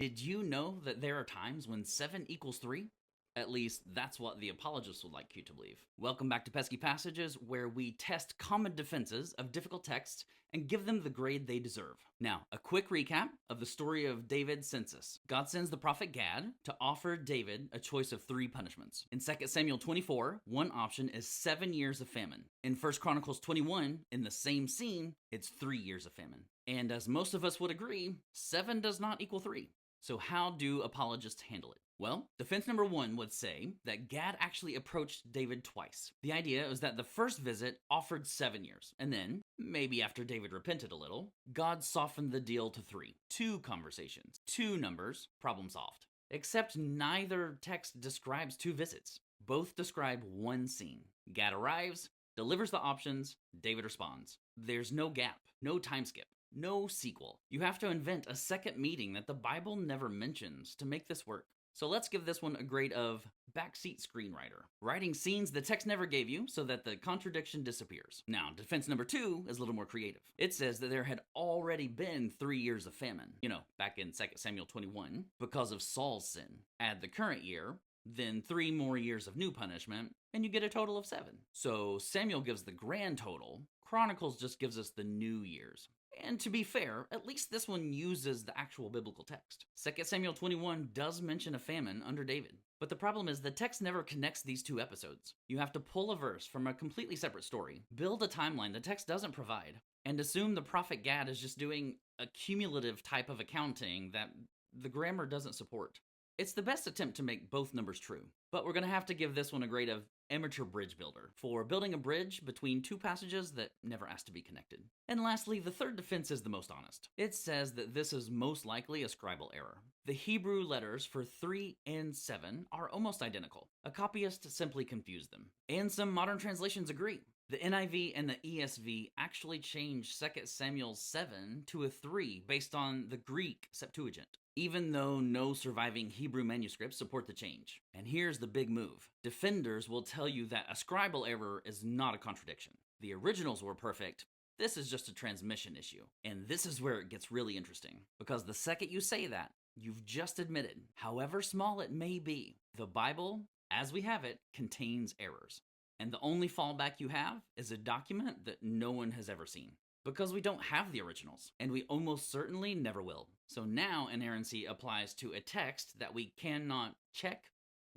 Did you know that there are times when 7 equals 3? At least, that's what the apologists would like you to believe. Welcome back to Pesky Passages, where we test common defenses of difficult texts and give them the grade they deserve. Now, a quick recap of the story of David's census. God sends the prophet Gad to offer David a choice of 3 punishments. In 2 Samuel 24, one option is 7 years of famine. In 1 Chronicles 21, in the same scene, it's 3 years of famine. And as most of us would agree, 7 does not equal 3. So how do apologists handle it? Well, defense number 1 would say that Gad actually approached David twice. The idea was that the first visit offered 7 years, and then, maybe after David repented a little, God softened the deal to 3. 2 conversations, 2 numbers, problem solved. Except neither text describes 2 visits. Both describe one scene. Gad arrives, delivers the options, David responds. There's no gap, no time skip. No sequel. You have to invent a second meeting that the Bible never mentions to make this work. So let's give this one a grade of backseat screenwriter. Writing scenes the text never gave you so that the contradiction disappears. Now, defense number 2 is a little more creative. It says that there had already been 3 years of famine. Back in 2 Samuel 21, because of Saul's sin. Add the current year, then 3 more years of new punishment, and you get a total of 7. So Samuel gives the grand total, Chronicles just gives us the new years. And to be fair, at least this one uses the actual biblical text. 2 Samuel 21 does mention a famine under David. But the problem is the text never connects these 2 episodes. You have to pull a verse from a completely separate story, build a timeline the text doesn't provide, and assume the prophet Gad is just doing a cumulative type of accounting that the grammar doesn't support. It's the best attempt to make both numbers true, but we're going to have to give this one a grade of amateur bridge builder for building a bridge between 2 passages that never asked to be connected. And lastly, the third defense is the most honest. It says that this is most likely a scribal error. The Hebrew letters for 3 and 7 are almost identical. A copyist simply confused them. And some modern translations agree. The NIV and the ESV actually changed 2 Samuel 7 to a 3 based on the Greek Septuagint, even though no surviving Hebrew manuscripts support the change. And here's the big move. Defenders will tell you that a scribal error is not a contradiction. The originals were perfect. This is just a transmission issue. And this is where it gets really interesting, because the second you say that, you've just admitted, however small it may be, the Bible, as we have it, contains errors. And the only fallback you have is a document that no one has ever seen. Because we don't have the originals, and we almost certainly never will. So now inerrancy applies to a text that we cannot check,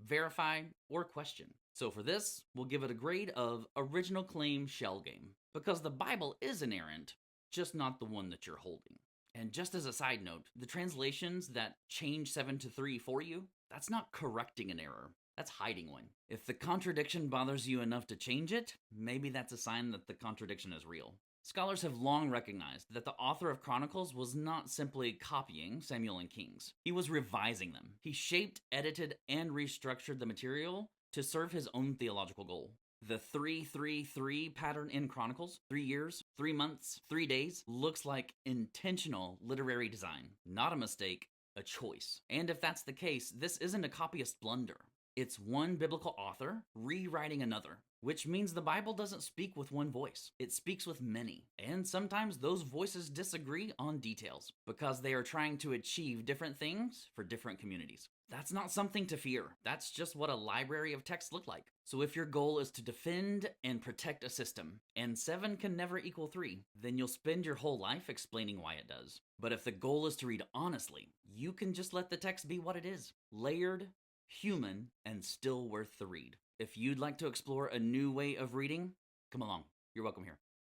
verify, or question. So for this, we'll give it a grade of original claim shell game. Because the Bible is inerrant, just not the one that you're holding. And just as a side note, the translations that change 7 to 3 for you, that's not correcting an error. That's hiding one. If the contradiction bothers you enough to change it, maybe that's a sign that the contradiction is real. Scholars have long recognized that the author of Chronicles was not simply copying Samuel and Kings. He was revising them. He shaped, edited, and restructured the material to serve his own theological goal. The 3-3-3 pattern in Chronicles, 3 years, 3 months, 3 days, looks like intentional literary design. Not a mistake, a choice. And if that's the case, this isn't a copyist blunder. It's one biblical author rewriting another, which means the Bible doesn't speak with one voice. It speaks with many, and sometimes those voices disagree on details because they are trying to achieve different things for different communities. That's not something to fear. That's just what a library of texts look like. So if your goal is to defend and protect a system, and 7 can never equal 3, then you'll spend your whole life explaining why it does. But if the goal is to read honestly, you can just let the text be what it is. Layered, human, and still worth the read. If you'd like to explore a new way of reading, come along. You're welcome here.